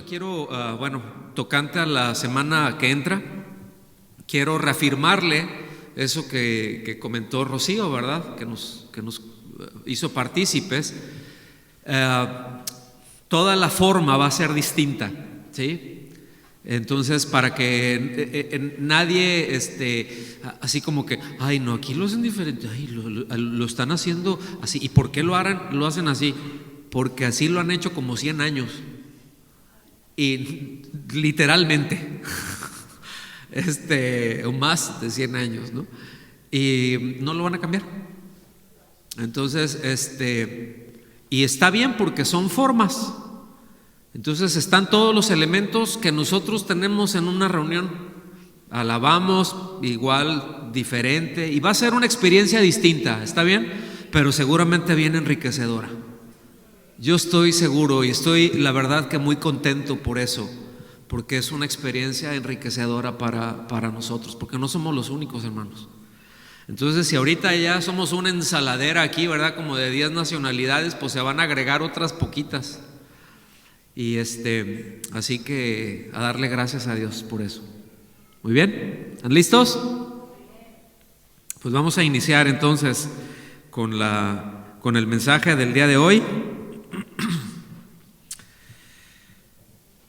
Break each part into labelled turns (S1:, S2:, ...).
S1: quiero, tocante a la semana que entra, quiero reafirmarle eso que comentó Rocío, ¿verdad? Que nos hizo partícipes. Toda la forma va a ser distinta, ¿sí? Entonces, para que nadie así como que, ay, no, aquí lo hacen diferente, ay, lo están haciendo así. ¿Y por qué lo hacen así? Porque así lo han hecho como 100 años. Y literalmente, o más de 100 años, ¿no? Y no lo van a cambiar. Entonces, y está bien porque son formas. Entonces están todos los elementos que nosotros tenemos en una reunión. Alabamos igual, diferente, y va a ser una experiencia distinta, ¿está bien? Pero seguramente bien enriquecedora. Yo estoy seguro y estoy, la verdad, que muy contento por eso, porque es una experiencia enriquecedora para nosotros, porque no somos los únicos, hermanos. Entonces, si ahorita ya somos una ensaladera aquí, ¿verdad? Como de 10 nacionalidades, pues se van a agregar otras poquitas. Y así que a darle gracias a Dios por eso. Muy bien, ¿están listos? Pues vamos a iniciar entonces con el mensaje del día de hoy.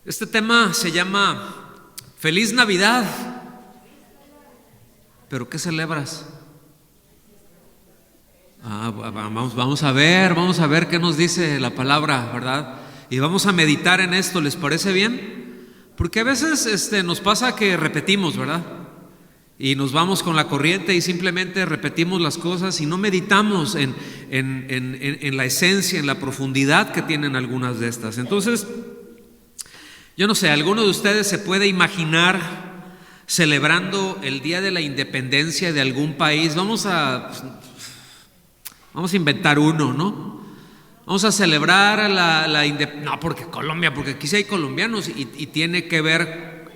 S1: Este tema se llama Feliz Navidad. ¿Pero qué celebras? Vamos a ver qué nos dice la palabra, ¿verdad? Y vamos a meditar en esto, ¿les parece bien? Porque a veces nos pasa que repetimos, ¿verdad? Y nos vamos con la corriente y simplemente repetimos las cosas y no meditamos en la esencia, en la profundidad que tienen algunas de estas. Entonces, yo no sé, ¿alguno de ustedes se puede imaginar celebrando el Día de la Independencia de algún país? Vamos a inventar uno, ¿no? Vamos a celebrar la independencia. No, porque Colombia, porque aquí sí hay colombianos y tiene que ver,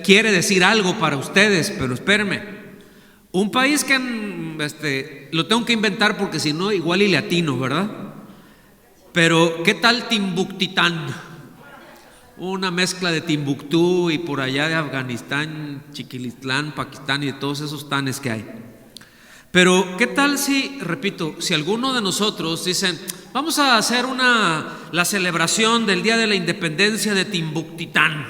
S1: quiere decir algo para ustedes, pero espérenme. Un país que lo tengo que inventar porque si no, igual y le atino, ¿verdad? Pero, ¿qué tal Timbuctitán? Una mezcla de Timbuktu y por allá de Afganistán, Chiquilistlán, Pakistán y de todos esos tanes que hay. Pero ¿qué tal si alguno de nosotros dicen, vamos a hacer la celebración del Día de la Independencia de Timbuctitán?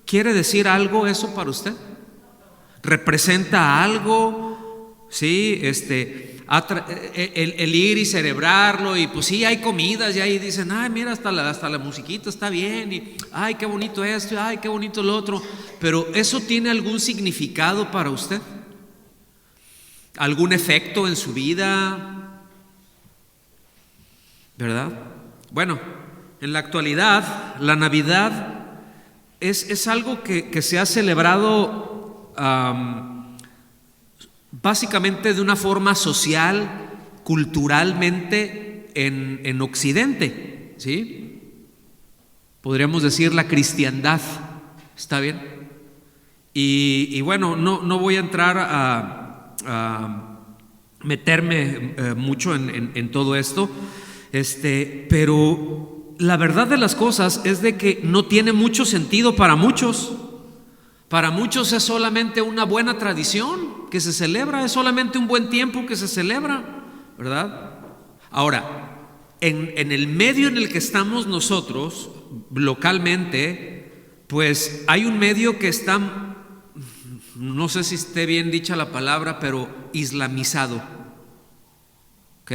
S1: ¿Quiere decir algo eso para usted? ¿Representa algo? Sí, el ir y celebrarlo, y pues sí, hay comidas, y ahí dicen, ay, mira, hasta la musiquita está bien, y ay, qué bonito esto, y ay, qué bonito lo otro. Pero ¿eso tiene algún significado para usted? ¿Algún efecto en su vida? ¿Verdad? Bueno, en la actualidad, la Navidad es algo que se ha celebrado básicamente de una forma social, culturalmente en Occidente, ¿sí? Podríamos decir la cristiandad, ¿está bien? Y bueno, no voy a entrar a meterme mucho en todo esto, pero la verdad de las cosas es de que no tiene mucho sentido para muchos. Para muchos es solamente una buena tradición que se celebra, es solamente un buen tiempo que se celebra, ¿verdad? Ahora, en el medio en el que estamos nosotros, localmente, pues hay un medio que está, no sé si esté bien dicha la palabra, pero islamizado, ¿ok?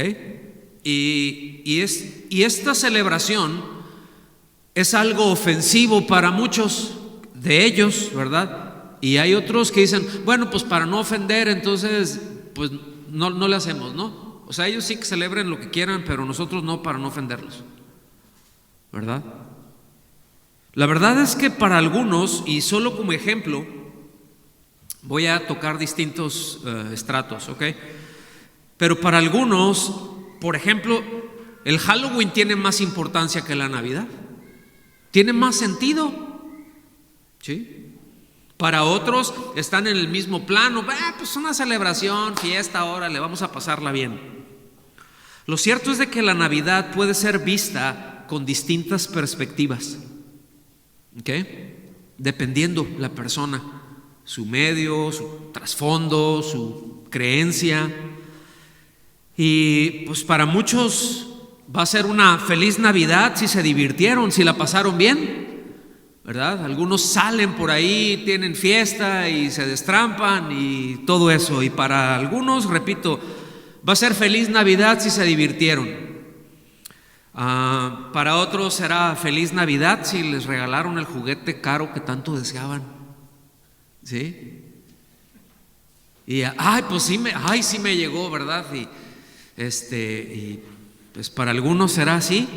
S1: Y esta celebración es algo ofensivo para muchos de ellos, ¿verdad? Y hay otros que dicen, bueno, pues para no ofender, entonces pues no le hacemos, ¿no? O sea, ellos sí que celebren lo que quieran, pero nosotros no, para no ofenderlos, ¿verdad? La verdad es que para algunos, y solo como ejemplo, voy a tocar distintos estratos, ¿ok? Pero para algunos, por ejemplo, el Halloween tiene más importancia que la Navidad, tiene más sentido. ¿Sí? Para otros están en el mismo plano, pues una celebración, fiesta, ahora le vamos a pasarla bien. Lo cierto es de que la Navidad puede ser vista con distintas perspectivas, ¿ok? Dependiendo la persona, su medio, su trasfondo, su creencia. Y pues para muchos va a ser una feliz Navidad si se divirtieron, si la pasaron bien, ¿verdad? Algunos salen por ahí, tienen fiesta y se destrampan y todo eso. Y para algunos, repito, va a ser feliz Navidad si se divirtieron. Para otros será feliz Navidad si les regalaron el juguete caro que tanto deseaban, ¿sí? Y pues sí me llegó, ¿verdad? Y pues para algunos será así.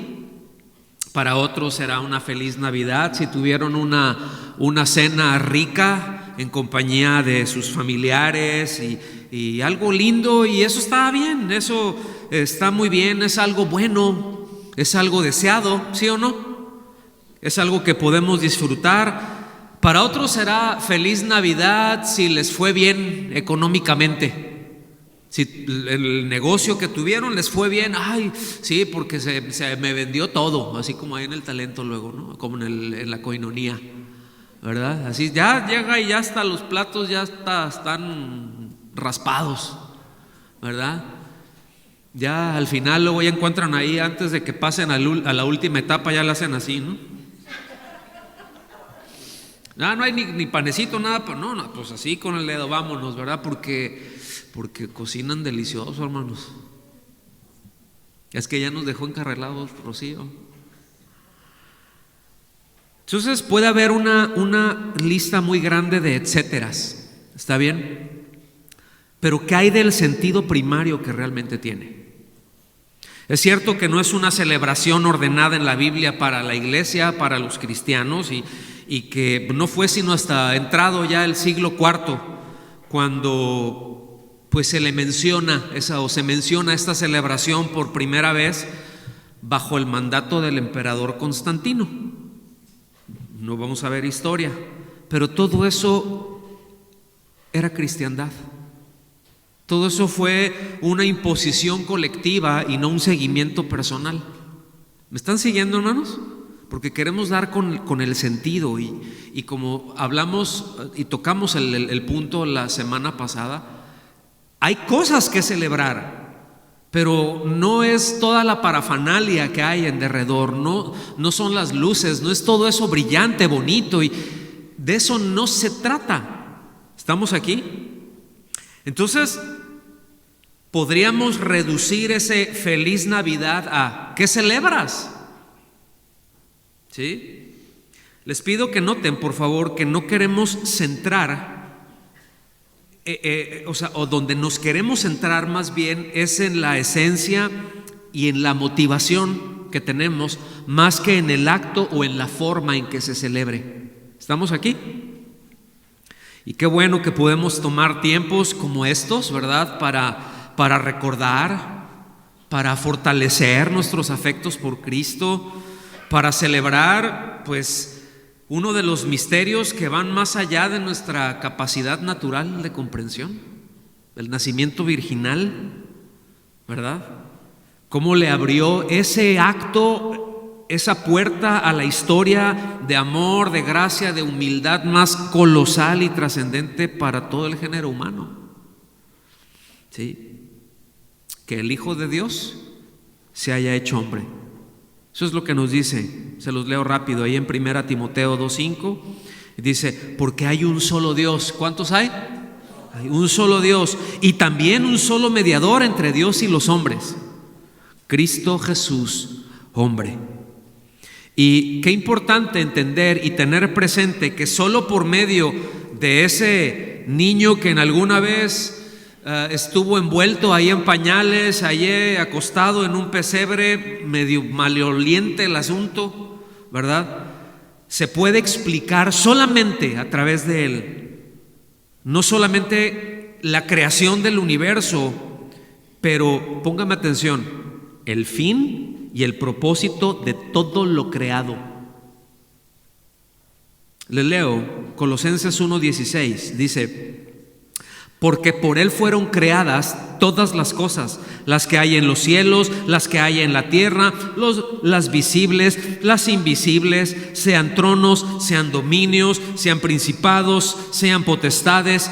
S1: Para otros será una feliz Navidad si tuvieron una cena rica en compañía de sus familiares y algo lindo, y eso está bien, eso está muy bien, es algo bueno, es algo deseado, ¿sí o no? Es algo que podemos disfrutar. Para otros será feliz Navidad si les fue bien económicamente. Si el negocio que tuvieron les fue bien, sí, porque se me vendió todo, así como hay en el talento luego, ¿no? Como en la coinonía, ¿verdad? Así ya llega y ya hasta los platos ya están raspados, ¿verdad? Ya al final luego ya encuentran ahí, antes de que pasen a la última etapa, ya la hacen así, ¿no? No hay ni panecito, nada, pero no, pues así con el dedo, vámonos, ¿verdad? Porque cocinan delicioso, hermanos. Es que ya nos dejó encarrelados Rocío. Entonces puede haber una lista muy grande de etcéteras, ¿está bien? Pero ¿qué hay del sentido primario que realmente tiene? Es cierto que no es una celebración ordenada en la Biblia para la iglesia, para los cristianos, y que no fue sino hasta entrado ya el siglo IV cuando pues se menciona esta celebración por primera vez bajo el mandato del emperador Constantino. No vamos a ver historia, pero todo eso era cristiandad. Todo eso fue una imposición colectiva y no un seguimiento personal. ¿Me están siguiendo, hermanos? Porque queremos dar con el sentido y como hablamos y tocamos el punto la semana pasada, hay cosas que celebrar, pero no es toda la parafernalia que hay en derredor, no son las luces, no es todo eso brillante, bonito, y de eso no se trata. ¿Estamos aquí? Entonces, podríamos reducir ese feliz Navidad a ¿qué celebras? ¿Sí? Les pido que noten, por favor, que no queremos centrar o donde nos queremos centrar más bien es en la esencia y en la motivación que tenemos, más que en el acto o en la forma en que se celebre. ¿Estamos aquí? Y qué bueno que podemos tomar tiempos como estos, ¿verdad? Para recordar, para fortalecer nuestros afectos por Cristo, para celebrar, pues, uno de los misterios que van más allá de nuestra capacidad natural de comprensión, el nacimiento virginal, ¿verdad? Cómo le abrió ese acto, esa puerta a la historia de amor, de gracia, de humildad más colosal y trascendente para todo el género humano. ¿Sí? Que el Hijo de Dios se haya hecho hombre. Eso es lo que nos dice, se los leo rápido, ahí en 1 Timoteo 2:5, dice, porque hay un solo Dios. ¿Cuántos hay? Hay un solo Dios y también un solo mediador entre Dios y los hombres, Cristo Jesús, hombre. Y qué importante entender y tener presente que solo por medio de ese niño que en alguna vez estuvo envuelto ahí en pañales, allí acostado en un pesebre, medio maloliente el asunto, ¿verdad? Se puede explicar solamente a través de él, no solamente la creación del universo, pero póngame atención, el fin y el propósito de todo lo creado. Les leo Colosenses 1:16, dice: porque por Él fueron creadas todas las cosas, las que hay en los cielos, las que hay en la tierra, las visibles, las invisibles, sean tronos, sean dominios, sean principados, sean potestades.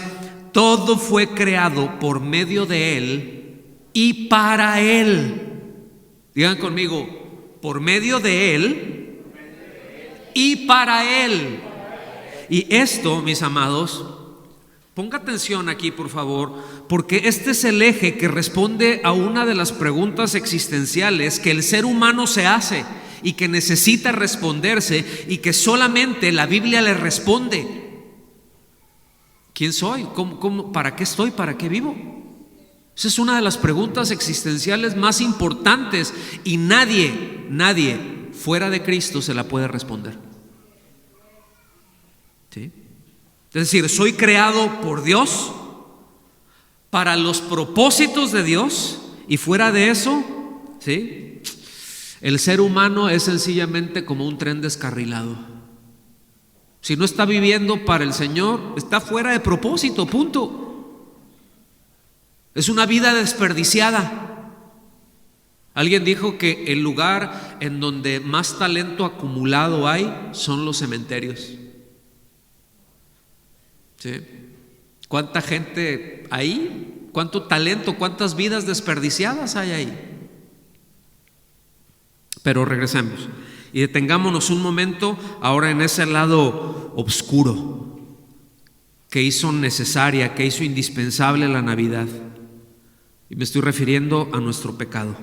S1: Todo fue creado por medio de Él y para Él. Digan conmigo, por medio de Él y para Él. Y esto, mis amados, ponga atención aquí, por favor, porque este es el eje que responde a una de las preguntas existenciales que el ser humano se hace y que necesita responderse, y que solamente la Biblia le responde. ¿Quién soy? ¿Cómo? ¿Para qué estoy? ¿Para qué vivo? Esa es una de las preguntas existenciales más importantes, y nadie fuera de Cristo se la puede responder. ¿Sí? Es decir, soy creado por Dios para los propósitos de Dios, y fuera de eso, ¿sí?, el ser humano es sencillamente como un tren descarrilado. Si no está viviendo para el Señor, está fuera de propósito, punto. Es una vida desperdiciada. Alguien dijo que el lugar en donde más talento acumulado hay son los cementerios. ¿Sí? ¿Cuánta gente ahí? ¿Cuánto talento? ¿Cuántas vidas desperdiciadas hay ahí? Pero regresemos y detengámonos un momento ahora en ese lado oscuro que hizo necesaria, que hizo indispensable la Navidad. Y me estoy refiriendo a nuestro pecado.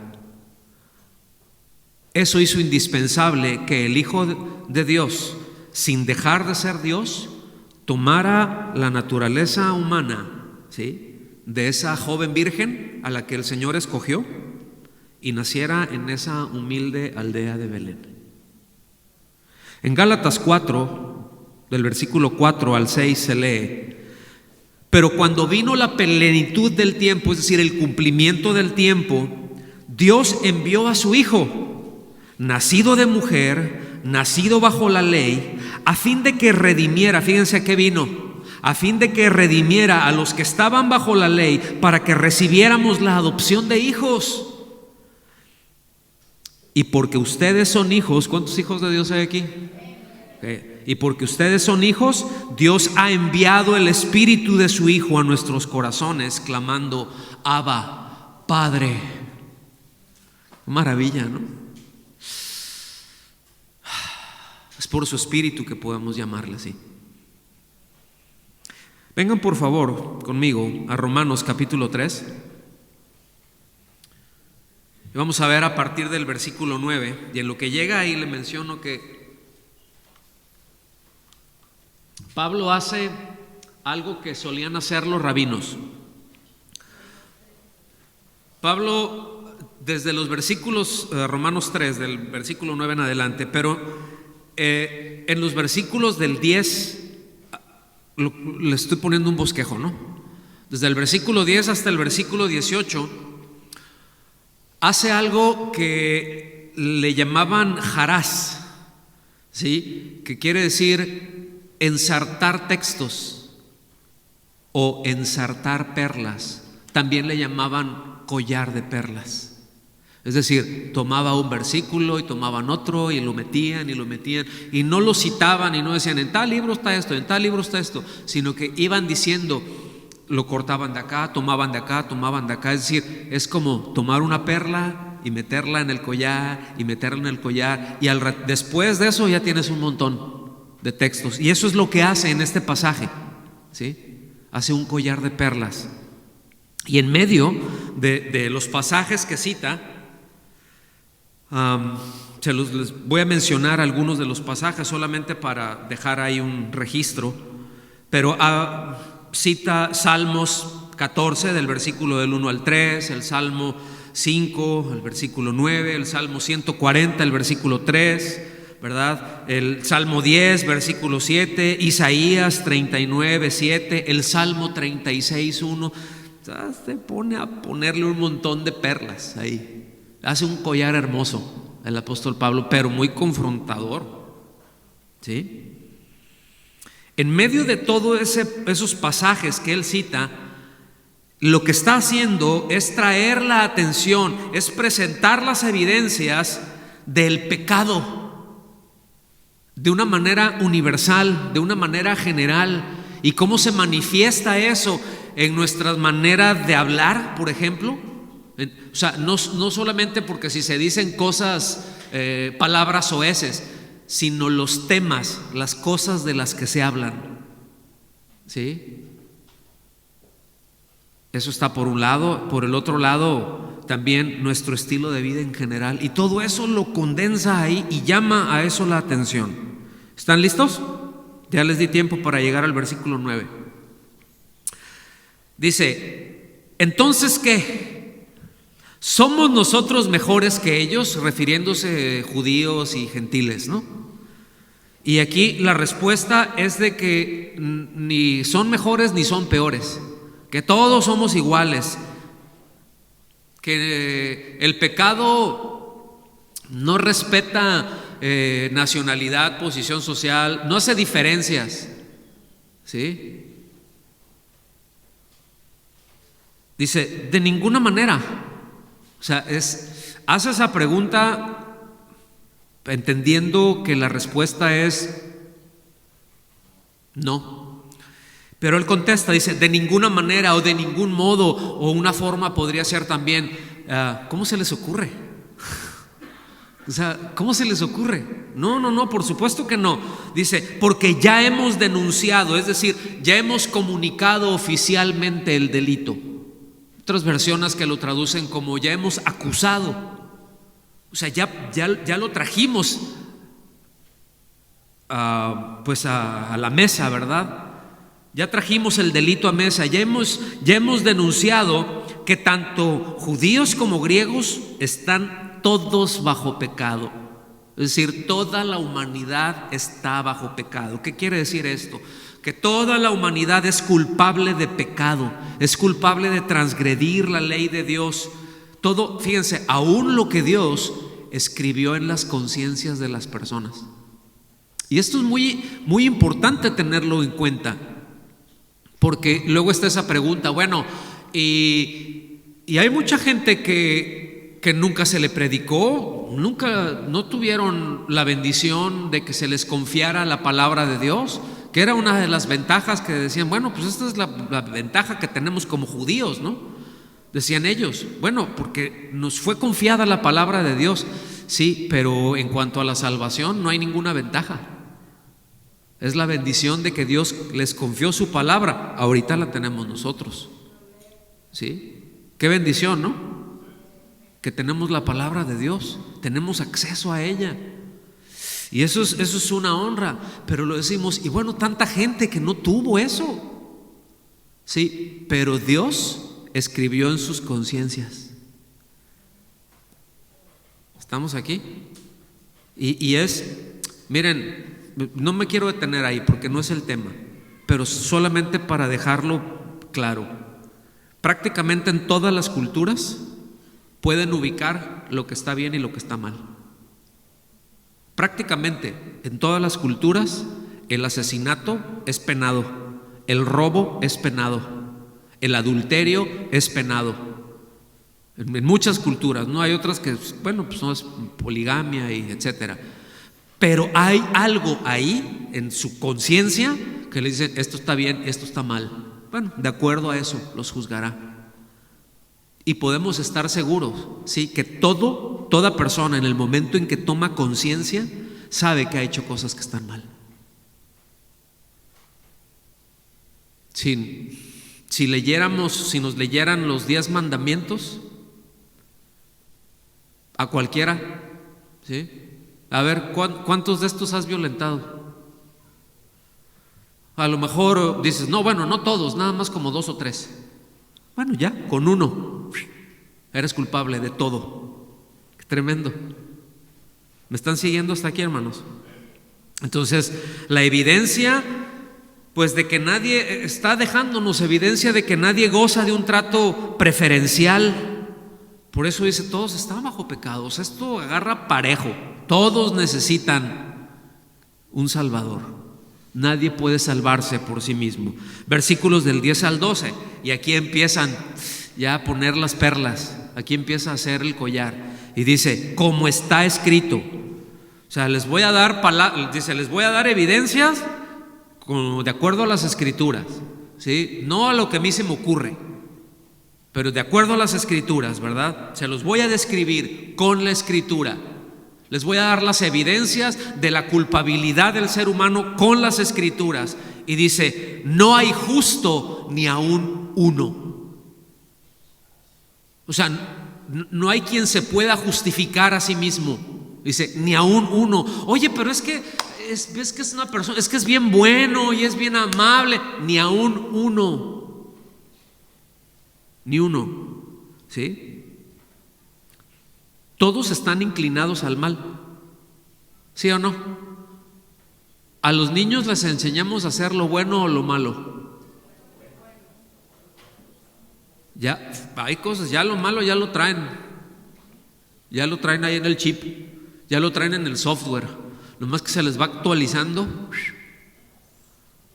S1: Eso hizo indispensable que el Hijo de Dios, sin dejar de ser Dios, tomara la naturaleza humana, ¿sí?, de esa joven virgen a la que el Señor escogió, y naciera en esa humilde aldea de Belén. En Gálatas 4, del versículo 4 al 6 se lee: pero cuando vino la plenitud del tiempo, es decir, el cumplimiento del tiempo, Dios envió a su Hijo, nacido de mujer, nacido bajo la ley, a fin de que redimiera, fíjense a qué vino, a fin de que redimiera a los que estaban bajo la ley, para que recibiéramos la adopción de hijos. Y porque ustedes son hijos, ¿cuántos hijos de Dios hay aquí? Okay. Y porque ustedes son hijos, Dios ha enviado el Espíritu de su Hijo a nuestros corazones, clamando: Abba, Padre. Maravilla, ¿no? Es por su Espíritu que podemos llamarle así. Vengan por favor conmigo a Romanos capítulo 3. Y vamos a ver a partir del versículo 9, y en lo que llega ahí le menciono que Pablo hace algo que solían hacer los rabinos. Pablo, desde los versículos, Romanos 3, del versículo 9 en adelante, pero en los versículos del 10, le estoy poniendo un bosquejo, ¿no? Desde el versículo 10 hasta el versículo 18, hace algo que le llamaban jarás, ¿sí?, que quiere decir ensartar textos o ensartar perlas. También le llamaban collar de perlas. Es decir, tomaba un versículo y tomaban otro y lo metían y no lo citaban y no decían en tal libro está esto, en tal libro está esto, sino que iban diciendo, lo cortaban de acá, tomaban de acá, tomaban de acá. Es decir, es como tomar una perla y meterla en el collar y meterla en el collar, y después de eso ya tienes un montón de textos. Y eso es lo que hace en este pasaje, ¿sí? Hace un collar de perlas. Y en medio de los pasajes que cita, les voy a mencionar algunos de los pasajes solamente para dejar ahí un registro, pero cita Salmos 14 del versículo del 1 al 3, el Salmo 5, el versículo 9, el Salmo 140, el versículo 3, ¿verdad? El Salmo 10, versículo 7, Isaías 39, 7, el Salmo 36, 1. Se pone a ponerle un montón de perlas ahí. Hace un collar hermoso el apóstol Pablo, pero muy confrontador, ¿sí? En medio de todos esos pasajes que él cita, lo que está haciendo es traer la atención, es presentar las evidencias del pecado de una manera universal, de una manera general. ¿Y cómo se manifiesta eso en nuestras maneras de hablar, por ejemplo? O sea, no solamente porque si se dicen cosas, palabras soeces, sino los temas, las cosas de las que se hablan. ¿Sí? Eso está por un lado. Por el otro lado, también nuestro estilo de vida en general. Y todo eso lo condensa ahí y llama a eso la atención. ¿Están listos? Ya les di tiempo para llegar al versículo 9. Dice: ¿entonces qué? ¿Somos nosotros mejores que ellos? Refiriéndose judíos y gentiles, ¿no? Y aquí la respuesta es de que ni son mejores ni son peores, que todos somos iguales, que el pecado no respeta nacionalidad, posición social, no hace diferencias, ¿sí? Dice, de ninguna manera. O sea, hace esa pregunta entendiendo que la respuesta es no. Pero él contesta, dice, de ninguna manera o de ningún modo, o una forma podría ser también, ¿cómo se les ocurre? O sea, ¿cómo se les ocurre? No, por supuesto que no. Dice, porque ya hemos denunciado, es decir, ya hemos comunicado oficialmente el delito. Otras versiones que lo traducen como ya hemos acusado. O sea, ya lo trajimos pues a la mesa, ¿verdad? Ya trajimos el delito a mesa, ya hemos denunciado que tanto judíos como griegos están todos bajo pecado. Es decir, toda la humanidad está bajo pecado. ¿Qué quiere decir esto? Que toda la humanidad es culpable de pecado, es culpable de transgredir la ley de Dios. Todo, fíjense, aún lo que Dios escribió en las conciencias de las personas. Y esto es muy importante tenerlo en cuenta, porque luego está esa pregunta, bueno, y hay mucha gente que nunca se le predicó, no tuvieron la bendición de que se les confiara la palabra de Dios, que era una de las ventajas que decían, bueno, pues esta es la ventaja que tenemos como judíos, ¿no? Decían ellos, bueno, porque nos fue confiada la palabra de Dios. Sí, pero en cuanto a la salvación no hay ninguna ventaja. Es la bendición de que Dios les confió su palabra. Ahorita la tenemos nosotros. ¿Sí? Qué bendición, ¿no? Que tenemos la palabra de Dios, tenemos acceso a ella. Y eso es una honra, pero lo decimos, y bueno, tanta gente que no tuvo eso. Sí, pero Dios escribió en sus conciencias. ¿Estamos aquí? Y miren, no me quiero detener ahí porque no es el tema, pero solamente para dejarlo claro. Prácticamente en todas las culturas pueden ubicar lo que está bien y lo que está mal. Prácticamente en todas las culturas el asesinato es penado, el robo es penado, el adulterio es penado. En muchas culturas, no hay otras que, bueno, pues no es poligamia y etcétera. Pero hay algo ahí en su conciencia que le dicen, esto está bien, esto está mal. Bueno, de acuerdo a eso los juzgará. Y podemos estar seguros, sí, que toda persona en el momento en que toma conciencia sabe que ha hecho cosas que están mal. Si nos leyeran los 10 mandamientos a cualquiera, ¿sí? A ver, ¿cuántos de estos has violentado? A lo mejor dices, no, bueno, no todos, nada más como 2 o 3. Bueno, ya, con uno eres culpable de todo. Qué tremendo. ¿Me están siguiendo hasta aquí, hermanos? Entonces, la evidencia, pues de que nadie está dejándonos evidencia de que nadie goza de un trato preferencial. Por eso dice, todos están bajo pecados. Esto agarra parejo. Todos necesitan un Salvador. Nadie puede salvarse por sí mismo. Versículos del 10 al 12. Y aquí empiezan ya a poner las perlas. Aquí empieza a hacer el collar. Y dice, como está escrito. O sea, les voy a dar les voy a dar evidencias de acuerdo a las escrituras, ¿sí? No a lo que a mí se me ocurre, pero de acuerdo a las escrituras, ¿verdad? Se los voy a describir con la escritura. Les voy a dar las evidencias de la culpabilidad del ser humano con las escrituras. Y dice, no hay justo ni aún uno. O sea, no hay quien se pueda justificar a sí mismo. Dice, ni aún uno. Oye, pero es que es una persona, es que es bien bueno y es bien amable. Ni aún uno. Ni uno. ¿Sí? Todos están inclinados al mal, ¿sí o no? A los niños les enseñamos a hacer lo bueno o lo malo. Ya hay cosas, ya lo malo ya lo traen ahí en el chip, ya lo traen en el software, nomás que se les va actualizando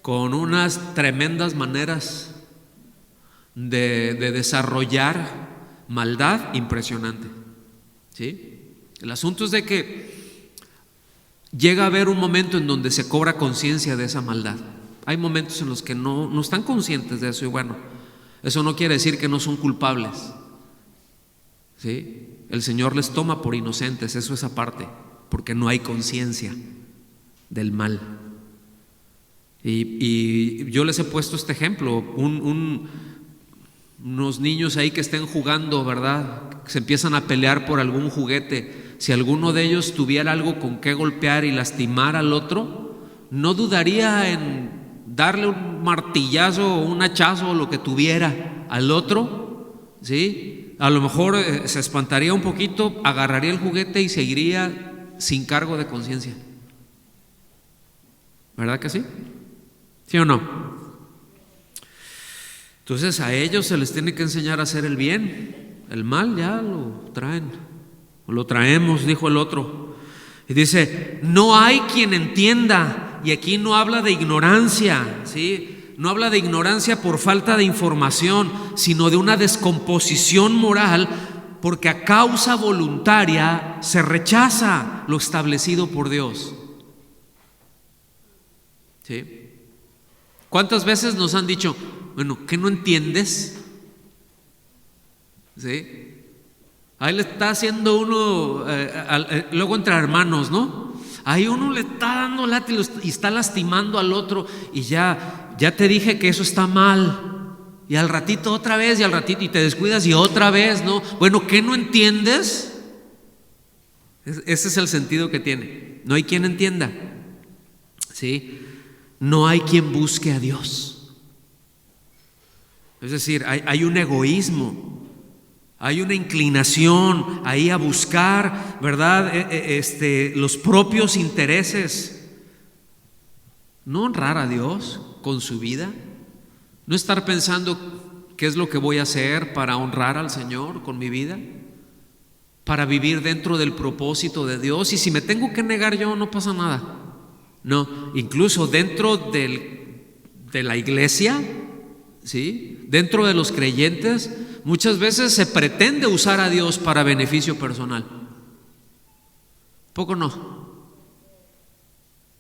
S1: con unas tremendas maneras de desarrollar maldad impresionante. ¿Sí? El asunto es de que llega a haber un momento en donde se cobra conciencia de esa maldad. Hay momentos en los que no están conscientes de eso, y bueno, eso no quiere decir que no son culpables, ¿sí? El Señor les toma por inocentes, eso es aparte, porque no hay conciencia del mal. Y yo les he puesto este ejemplo, unos niños ahí que estén jugando, ¿verdad? Se empiezan a pelear por algún juguete. Si alguno de ellos tuviera algo con qué golpear y lastimar al otro, no dudaría en darle un martillazo o un hachazo o lo que tuviera al otro, ¿sí? A lo mejor se espantaría un poquito, agarraría el juguete y seguiría sin cargo de conciencia. ¿Verdad que sí? ¿Sí o no? Entonces a ellos se les tiene que enseñar a hacer el bien. El mal ya lo traen, o lo traemos, dijo el otro. Y dice, no hay quien entienda. Y aquí no habla de ignorancia, ¿sí? No habla de ignorancia por falta de información, sino de una descomposición moral, porque a causa voluntaria se rechaza lo establecido por Dios. ¿Sí? ¿Cuántas veces nos han dicho, bueno, ¿qué no entiendes? ¿Sí? Ahí le está haciendo uno, luego entre hermanos, ¿no? Ahí uno le está dando látigo y está lastimando al otro, y ya te dije que eso está mal, y al ratito otra vez, y al ratito, y te descuidas y otra vez, ¿no? Bueno, ¿qué no entiendes? Ese es el sentido que tiene. No hay quien entienda, ¿sí? No hay quien busque a Dios. Es decir, hay un egoísmo, hay una inclinación ahí a buscar, ¿verdad? Los propios intereses. No honrar a Dios con su vida, no estar pensando qué es lo que voy a hacer para honrar al Señor con mi vida, para vivir dentro del propósito de Dios. Y si me tengo que negar yo, no pasa nada. No, incluso dentro de la iglesia, ¿sí? Dentro de los creyentes, muchas veces se pretende usar a Dios para beneficio personal. ¿Poco no?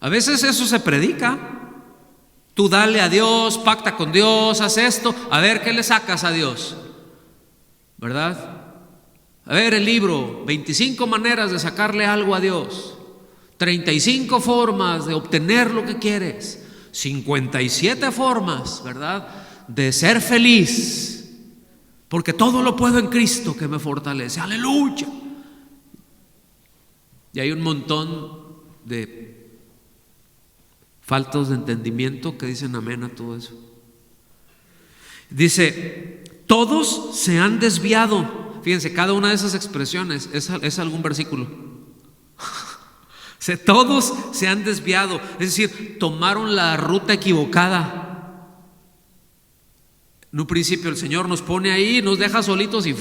S1: A veces eso se predica. Tú dale a Dios, pacta con Dios, haz esto, a ver qué le sacas a Dios, ¿verdad? A ver el libro, 25 maneras de sacarle algo a Dios, 35 formas de obtener lo que quieres, 57 formas, ¿verdad?, de ser feliz, porque todo lo puedo en Cristo que me fortalece. ¡Aleluya! Y hay un montón de faltos de entendimiento que dicen amén a todo eso. Dice, todos se han desviado. Fíjense, cada una de esas expresiones es algún versículo. Todos se han desviado, es decir, tomaron la ruta equivocada. En un principio el Señor nos pone ahí, nos deja solitos y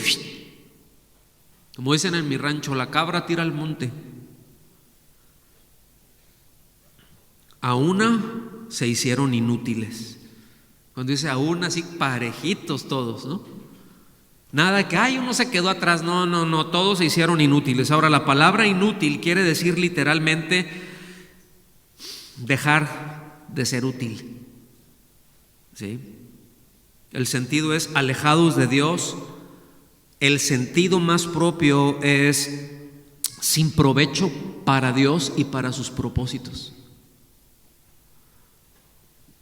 S1: como dicen en mi rancho, la cabra tira al monte. A una se hicieron inútiles. Cuando dice aún así parejitos todos, ¿no? Nada que uno se quedó atrás, no, todos se hicieron inútiles. Ahora, la palabra inútil quiere decir literalmente dejar de ser útil, ¿sí? El sentido es alejados de Dios. El sentido más propio es sin provecho para Dios y para sus propósitos.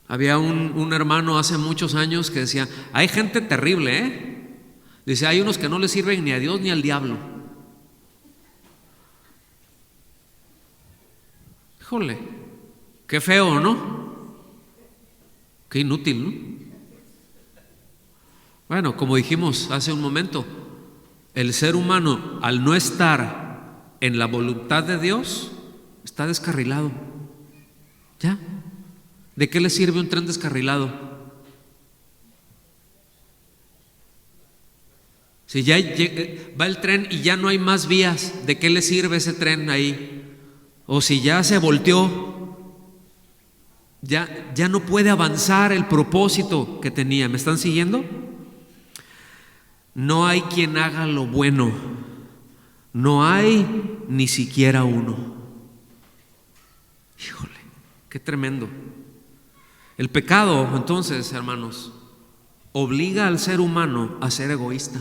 S1: Había un hermano hace muchos años que decía, hay gente terrible, Dice, hay unos que no le sirven ni a Dios ni al diablo. Híjole, qué feo, ¿no? Qué inútil, ¿no? Bueno, como dijimos hace un momento, el ser humano, al no estar en la voluntad de Dios, está descarrilado. ¿Ya? ¿De qué le sirve un tren descarrilado? Si ya va el tren y ya no hay más vías, ¿de qué le sirve ese tren ahí? O si ya se volteó, ya no puede avanzar el propósito que tenía. ¿Me están siguiendo? No hay quien haga lo bueno, no hay ni siquiera uno. Híjole, qué tremendo. El pecado, entonces, hermanos, obliga al ser humano a ser egoísta.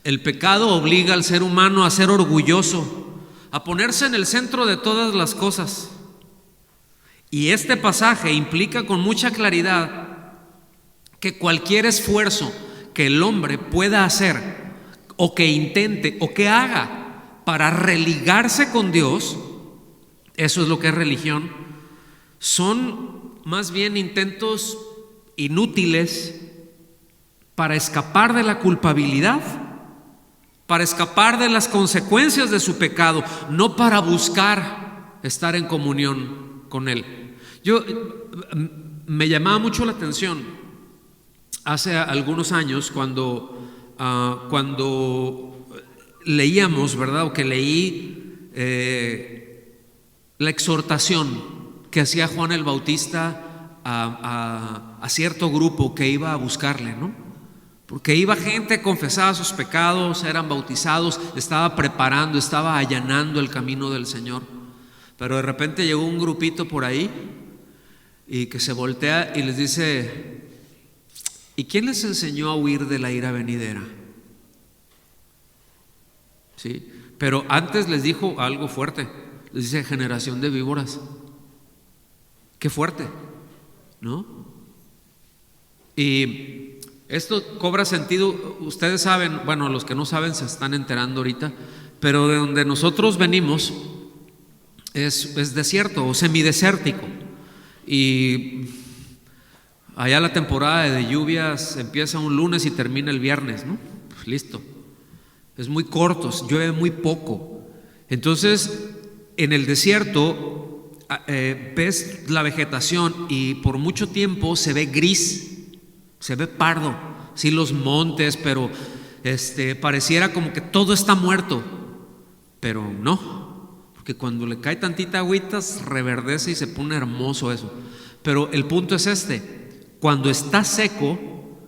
S1: El pecado obliga al ser humano a ser orgulloso, a ponerse en el centro de todas las cosas. Y este pasaje implica con mucha claridad que cualquier esfuerzo que el hombre pueda hacer o que intente o que haga para religarse con Dios, eso es lo que es religión, son más bien intentos inútiles para escapar de la culpabilidad, para escapar de las consecuencias de su pecado, no para buscar estar en comunión con Él. Me llamaba mucho la atención hace algunos años cuando leíamos, ¿verdad? O que leí la exhortación que hacía Juan el Bautista a cierto grupo que iba a buscarle, ¿no? Porque iba gente, confesaba sus pecados, eran bautizados, estaba preparando, estaba allanando el camino del Señor. Pero de repente llegó un grupito por ahí y que se voltea y les dice: ¿y quién les enseñó a huir de la ira venidera? ¿Sí? Pero antes les dijo algo fuerte. Les dice: generación de víboras. Qué fuerte, ¿no? Y esto cobra sentido. Ustedes saben, bueno, los que no saben se están enterando ahorita, pero de donde nosotros venimos es desierto o semidesértico. Y allá la temporada de lluvias empieza un lunes y termina el viernes, ¿no? Pues listo. Es muy corto, llueve muy poco. Entonces, en el desierto ves la vegetación y por mucho tiempo se ve gris, se ve pardo, sí, los montes, pero pareciera como que todo está muerto, pero no, porque cuando le cae tantita agüita reverdece y se pone hermoso eso. Pero el punto es cuando está seco,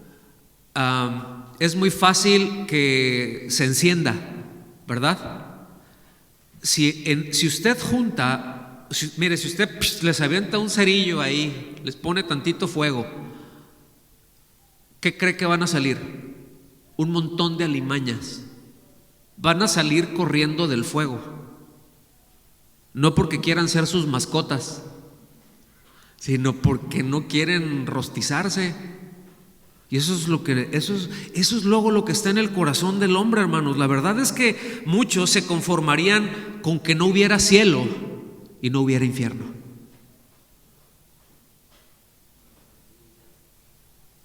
S1: es muy fácil que se encienda, ¿verdad? Si usted junta, mire, si usted les avienta un cerillo ahí, les pone tantito fuego, ¿qué cree que van a salir? Un montón de alimañas. Van a salir corriendo del fuego, no porque quieran ser sus mascotas, sino porque no quieren rostizarse. Y eso es luego lo que está en el corazón del hombre, hermanos. La verdad es que muchos se conformarían con que no hubiera cielo y no hubiera infierno.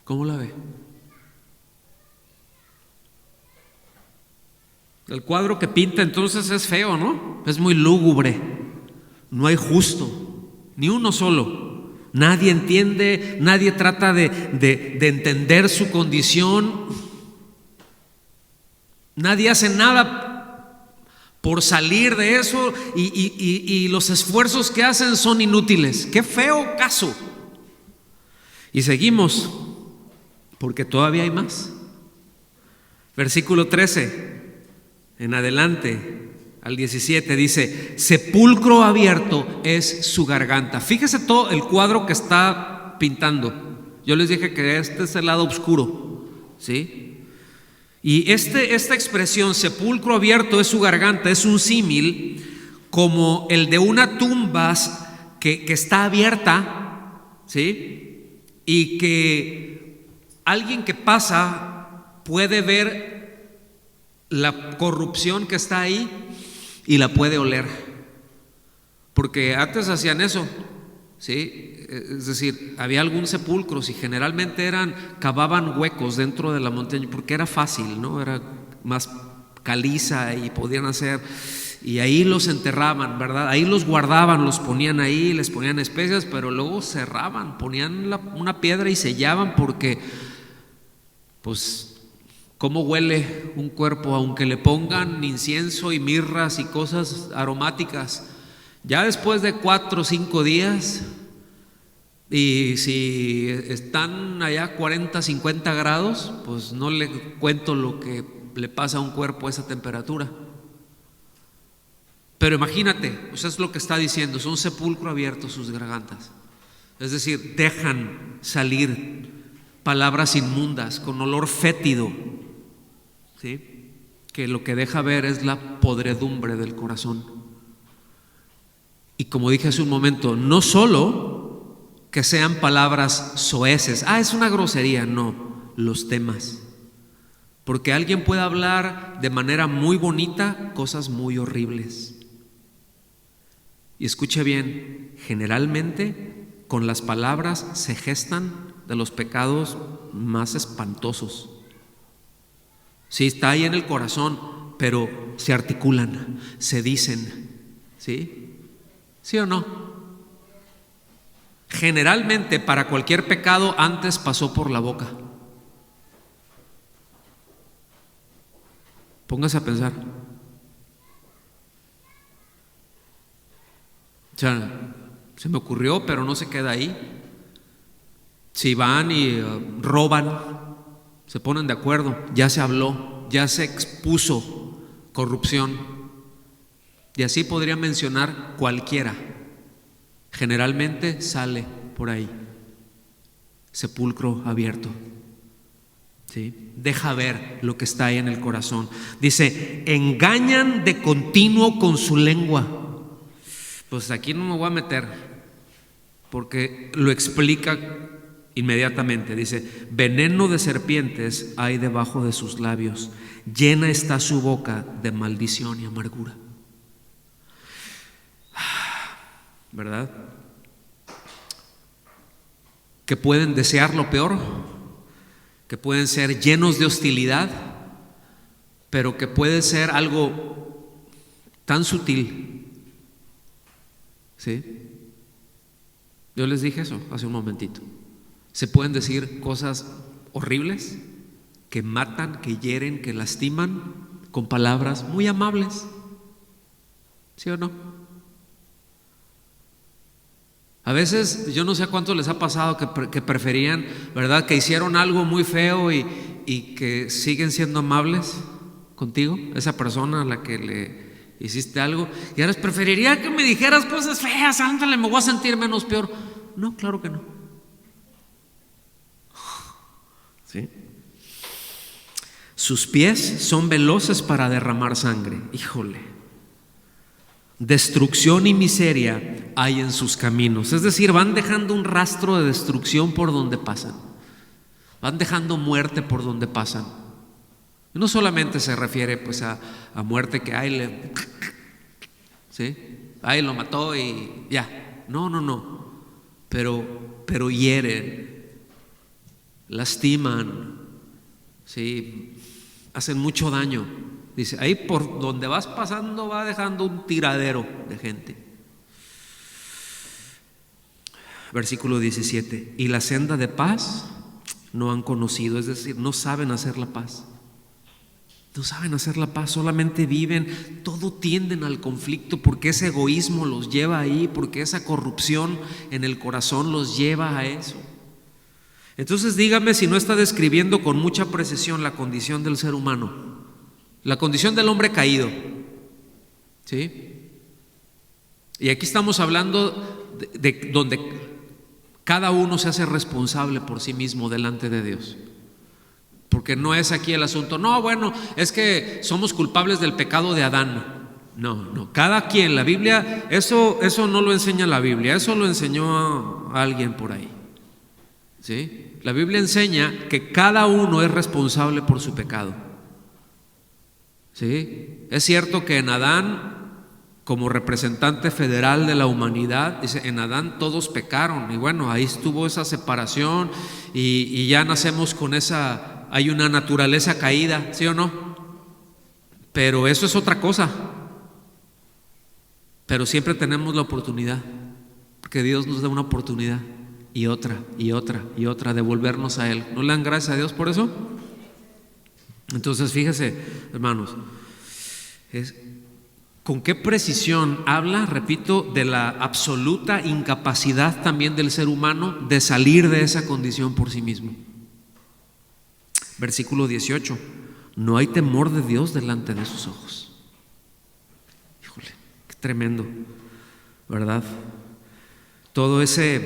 S1: ¿Cómo la ve? El cuadro que pinta entonces es feo, ¿no? Es muy lúgubre. No hay justo, ni uno solo. Nadie entiende, nadie trata de entender su condición. Nadie hace nada por salir de eso y los esfuerzos que hacen son inútiles. ¡Qué feo caso! Y seguimos, porque todavía hay más. Versículo 13 en adelante al 17 dice: sepulcro abierto es su garganta. Fíjese todo el cuadro que está pintando. Yo les dije que este es el lado oscuro, ¿sí? Y esta expresión, sepulcro abierto es su garganta, es un símil como el de una tumba que está abierta, ¿sí? Y que alguien que pasa puede ver la corrupción que está ahí y la puede oler, porque antes hacían eso, ¿sí? Es decir, había algún sepulcro, y generalmente cavaban huecos dentro de la montaña porque era fácil, ¿no? Era más caliza y podían hacer, y ahí los enterraban, ¿verdad? Ahí los guardaban, los ponían ahí, les ponían especias, pero luego cerraban, ponían una piedra y sellaban, porque pues ¿cómo huele un cuerpo? Aunque le pongan incienso y mirras y cosas aromáticas, ya después de 4 o 5 días, y si están allá 40, 50 grados, pues no le cuento lo que le pasa a un cuerpo a esa temperatura. Pero imagínate, pues es lo que está diciendo, son sepulcro abierto sus gargantas. Es decir, dejan salir palabras inmundas con olor fétido, ¿sí? Que lo que deja ver es la podredumbre del corazón. Y como dije hace un momento, no solo que sean palabras soeces, es una grosería, no, los temas. Porque alguien puede hablar de manera muy bonita cosas muy horribles. Y escuche bien, generalmente con las palabras se gestan de los pecados más espantosos. Sí, está ahí en el corazón, pero se articulan, se dicen, ¿sí? ¿Sí o no? Generalmente para cualquier pecado antes pasó por la boca. Póngase a pensar. O sea, se me ocurrió, pero no se queda ahí. Si van y roban, se ponen de acuerdo, ya se habló, ya se expuso corrupción. Y así podría mencionar cualquiera. Generalmente sale por ahí. Sepulcro abierto, ¿sí? Deja ver lo que está ahí en el corazón. Dice: engañan de continuo con su lengua. Pues aquí no me voy a meter, porque lo explica inmediatamente. Dice: veneno de serpientes hay debajo de sus labios, llena está su boca de maldición y amargura. ¿Verdad? Que pueden desear lo peor, que pueden ser llenos de hostilidad, pero que puede ser algo tan sutil, ¿sí? Yo les dije eso hace un momentito. Se pueden decir cosas horribles que matan, que hieren, que lastiman, con palabras muy amables, ¿sí o no? A veces yo no sé a cuántos les ha pasado que preferían, ¿verdad?, que hicieron algo muy feo y que siguen siendo amables contigo, esa persona a la que le hiciste algo, y ahora preferiría que me dijeras cosas feas, ándale, me voy a sentir menos peor. No, claro que no. ¿Sí? Sus pies son veloces para derramar sangre. Híjole. Destrucción y miseria hay en sus caminos. Es decir, van dejando un rastro de destrucción por donde pasan. Van dejando muerte por donde pasan. Y no solamente se refiere pues a muerte que ¿sí? Lo mató y ya. No. Pero hieren, lastiman, ¿sí? Hacen mucho daño. Dice, ahí por donde vas pasando va dejando un tiradero de gente. Versículo 17: y la senda de paz no han conocido, es decir, no saben hacer la paz. No saben hacer la paz, solamente viven, todo tienden al conflicto porque ese egoísmo los lleva ahí, porque esa corrupción en el corazón los lleva a eso. Entonces dígame si no está describiendo con mucha precisión la condición del ser humano, la condición del hombre caído, ¿sí? Y aquí estamos hablando de donde cada uno se hace responsable por sí mismo delante de Dios. Porque no es aquí el asunto, no, bueno, es que somos culpables del pecado de Adán. No, cada quien, la Biblia, eso no lo enseña la Biblia, eso lo enseñó a alguien por ahí, ¿sí? La Biblia enseña que cada uno es responsable por su pecado, ¿sí? Es cierto que en Adán, como representante federal de la humanidad, dice, en Adán todos pecaron, y bueno, ahí estuvo esa separación, y ya nacemos con esa... Hay una naturaleza caída, ¿sí o no? Pero eso es otra cosa. Pero siempre tenemos la oportunidad, porque Dios nos da una oportunidad y otra de volvernos a Él. ¿No le dan gracias a Dios por eso? Entonces fíjese, hermanos, con qué precisión habla, repito, de la absoluta incapacidad también del ser humano de salir de esa condición por sí mismo. Versículo 18: no hay temor de Dios delante de sus ojos. Híjole, qué tremendo, ¿verdad? Todo esa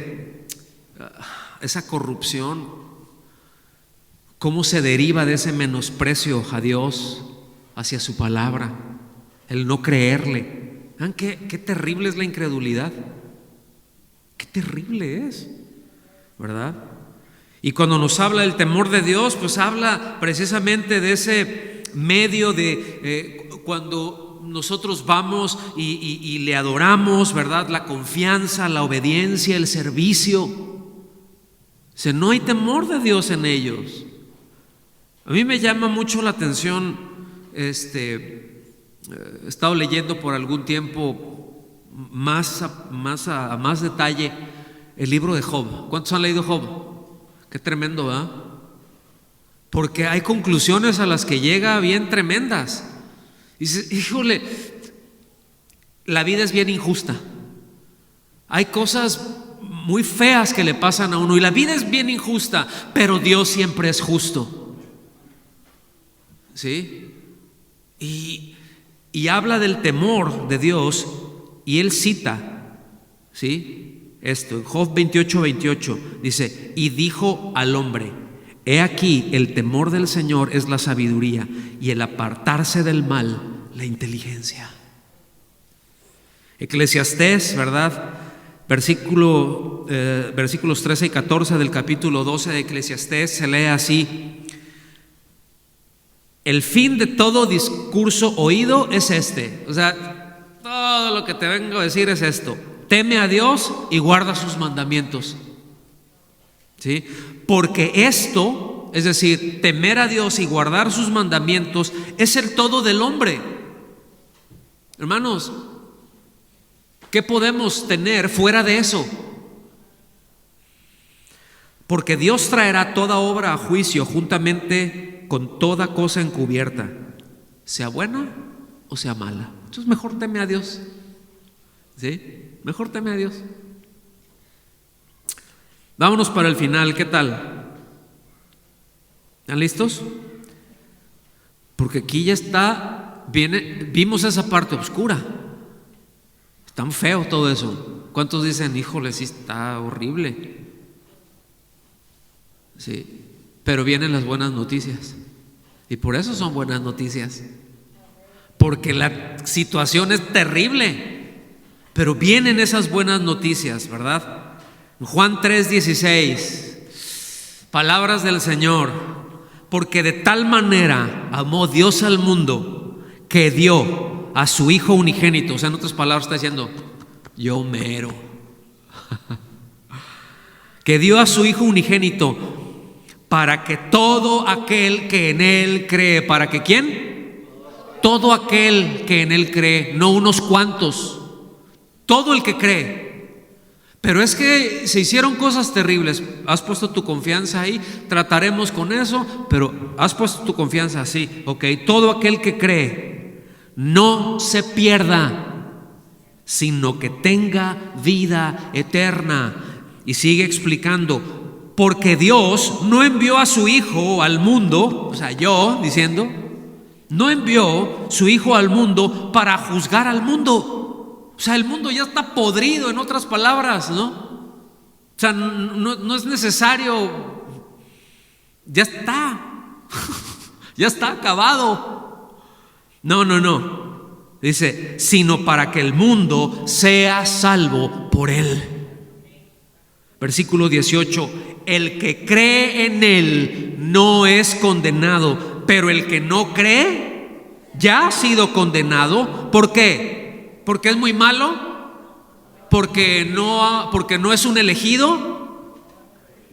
S1: corrupción, cómo se deriva de ese menosprecio a Dios, hacia su palabra, el no creerle. ¿Saben qué terrible es la incredulidad? Qué terrible es, ¿verdad? Y cuando nos habla del temor de Dios, pues habla precisamente de ese medio de cuando nosotros vamos y le adoramos, ¿verdad? La confianza, la obediencia, el servicio. Dice, no hay temor de Dios en ellos. A mí me llama mucho la atención, he estado leyendo por algún tiempo más a detalle el libro de Job. ¿Cuántos han leído Job? Qué tremendo, ¿verdad? Porque hay conclusiones a las que llega bien tremendas. Dice, híjole, la vida es bien injusta. Hay cosas muy feas que le pasan a uno y la vida es bien injusta, pero Dios siempre es justo, ¿sí? Y habla del temor de Dios y él cita, ¿sí? Esto, en Job 28 dice, y dijo al hombre, he aquí el temor del Señor es la sabiduría y el apartarse del mal la inteligencia. Eclesiastés, ¿verdad? Versículos 13 y 14 del capítulo 12 de Eclesiastés se lee así: el fin de todo discurso oído es este. O sea, todo lo que te vengo a decir es esto: teme a Dios y guarda sus mandamientos, ¿sí? Porque esto, es decir, temer a Dios y guardar sus mandamientos, es el todo del hombre. Hermanos, ¿qué podemos tener fuera de eso? Porque Dios traerá toda obra a juicio juntamente con toda cosa encubierta, sea buena o sea mala. Entonces mejor teme a Dios, ¿sí? Mejor teme a Dios. Vámonos para el final, ¿qué tal? ¿Están listos? Porque aquí ya vimos esa parte oscura. Es tan feo todo eso. ¿Cuántos dicen, híjole, sí está horrible? Sí, pero vienen las buenas noticias. Y por eso son buenas noticias. Porque la situación es terrible. Pero vienen esas buenas noticias, ¿verdad? Juan 3:16, palabras del Señor: porque de tal manera amó Dios al mundo que dio a su Hijo unigénito. O sea, en otras palabras está diciendo, yo mero. Que dio a su Hijo unigénito para que todo aquel que en Él cree. ¿Para que quién? Todo aquel que en Él cree, no unos cuantos. Todo el que cree. Pero es que se hicieron cosas terribles. Has puesto tu confianza ahí, trataremos con eso, pero has puesto tu confianza así. Ok, todo aquel que cree no se pierda, sino que tenga vida eterna. Y sigue explicando, porque Dios no envió a su Hijo al mundo, o sea, yo diciendo, no envió su Hijo al mundo para juzgar al mundo. O sea, el mundo ya está podrido, en otras palabras, ¿no? O sea, no es necesario, ya está, ya está acabado. No. Dice, sino para que el mundo sea salvo por él. Versículo 18, el que cree en él no es condenado, pero el que no cree ya ha sido condenado. ¿Por qué? ¿Porque es muy malo? ¿Porque no es un elegido?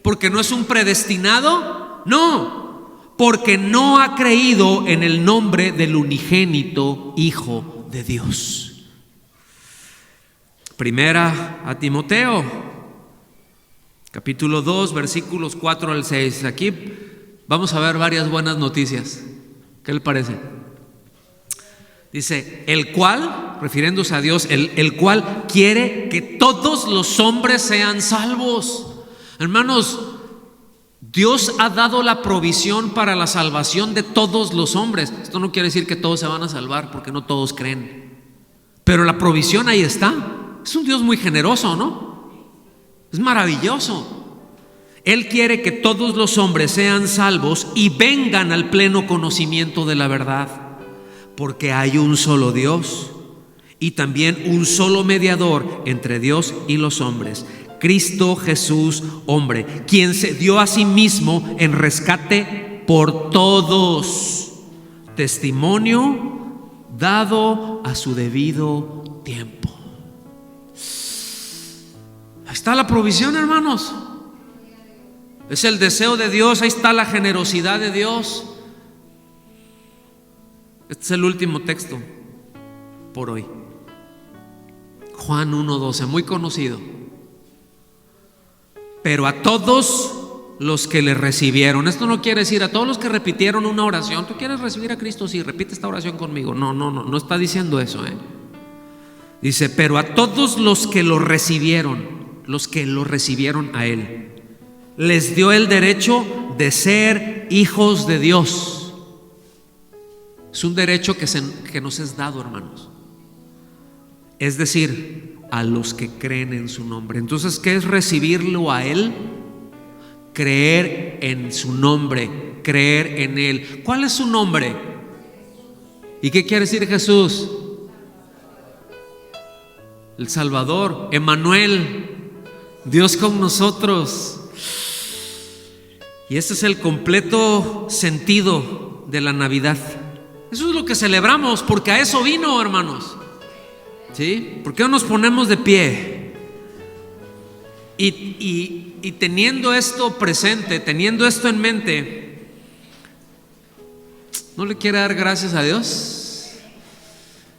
S1: ¿Porque no es un predestinado? No, porque no ha creído en el nombre del unigénito Hijo de Dios. Primera a Timoteo, capítulo 2, versículos 4 al 6. Aquí vamos a ver varias buenas noticias. ¿Qué le parece? Dice, el cual, refiriéndose a Dios, el cual quiere que todos los hombres sean salvos. Hermanos, Dios ha dado la provisión para la salvación de todos los hombres. Esto no quiere decir que todos se van a salvar, porque no todos creen. Pero la provisión ahí está. Es un Dios muy generoso, ¿no? Es maravilloso. Él quiere que todos los hombres sean salvos y vengan al pleno conocimiento de la verdad. Porque hay un solo Dios y también un solo mediador entre Dios y los hombres, Cristo Jesús, hombre, quien se dio a sí mismo en rescate por todos, testimonio dado a su debido tiempo. Ahí está la provisión, hermanos. Es el deseo de Dios, ahí está la generosidad de Dios. Este es el último texto por hoy. Juan 1:12, muy conocido. Pero a todos los que le recibieron, esto no quiere decir a todos los que repitieron una oración. ¿Tú quieres recibir a Cristo? Sí, repite esta oración conmigo. No está diciendo eso, Dice, pero a todos los que lo recibieron a Él, les dio el derecho de ser hijos de Dios. Es un derecho que nos es dado, hermanos. Es decir, a los que creen en su nombre. Entonces, ¿qué es recibirlo a Él? Creer en su nombre, creer en Él. ¿Cuál es su nombre? ¿Y qué quiere decir Jesús? El Salvador, Emmanuel, Dios con nosotros. Y ese es el completo sentido de la Navidad. Eso es lo que celebramos, porque a eso vino, hermanos. ¿Sí? ¿Por qué no nos ponemos de pie? Y teniendo esto presente, teniendo esto en mente, ¿no le quiere dar gracias a Dios?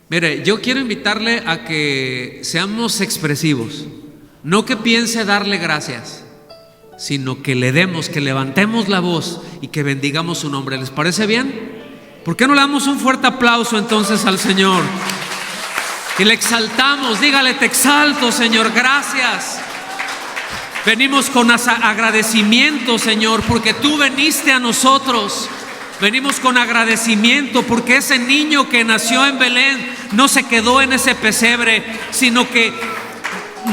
S1: Mire, yo quiero invitarle a que seamos expresivos. No que piense darle gracias, sino que le demos, que levantemos la voz y que bendigamos su nombre. ¿Les parece bien? ¿Por qué no le damos un fuerte aplauso entonces al Señor? Y le exaltamos, dígale, te exalto, Señor, gracias. Venimos con agradecimiento, Señor, porque tú viniste a nosotros. Venimos con agradecimiento porque ese niño que nació en Belén no se quedó en ese pesebre, sino que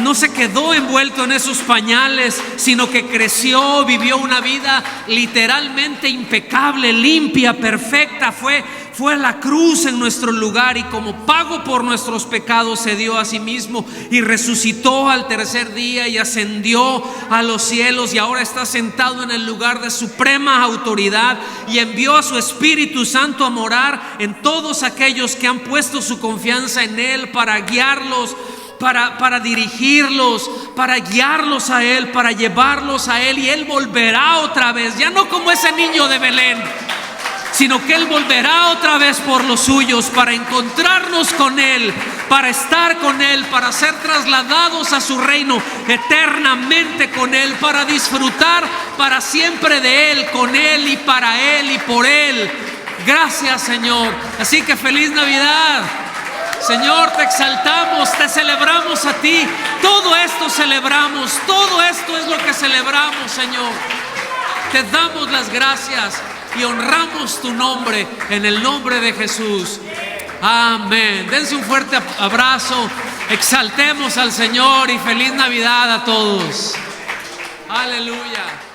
S1: no se quedó envuelto en esos pañales, sino que creció, vivió una vida literalmente impecable, limpia, perfecta. Fue a la cruz en nuestro lugar y como pago por nuestros pecados se dio a sí mismo y resucitó al tercer día y ascendió a los cielos y ahora está sentado en el lugar de suprema autoridad y envió a su Espíritu Santo a morar en todos aquellos que han puesto su confianza en Él para guiarlos, para dirigirlos, para guiarlos a Él, para llevarlos a Él. Y Él volverá otra vez, ya no como ese niño de Belén, sino que Él volverá otra vez por los suyos para encontrarnos con Él, para estar con Él, para ser trasladados a su reino eternamente con Él, para disfrutar para siempre de Él, con Él y para Él y por Él. Gracias, Señor. Así que feliz Navidad. Señor, te exaltamos, te celebramos a ti. Todo esto celebramos, todo esto es lo que celebramos, Señor. Te damos las gracias y honramos tu nombre en el nombre de Jesús. Amén. Dense un fuerte abrazo, exaltemos al Señor y feliz Navidad a todos. Aleluya.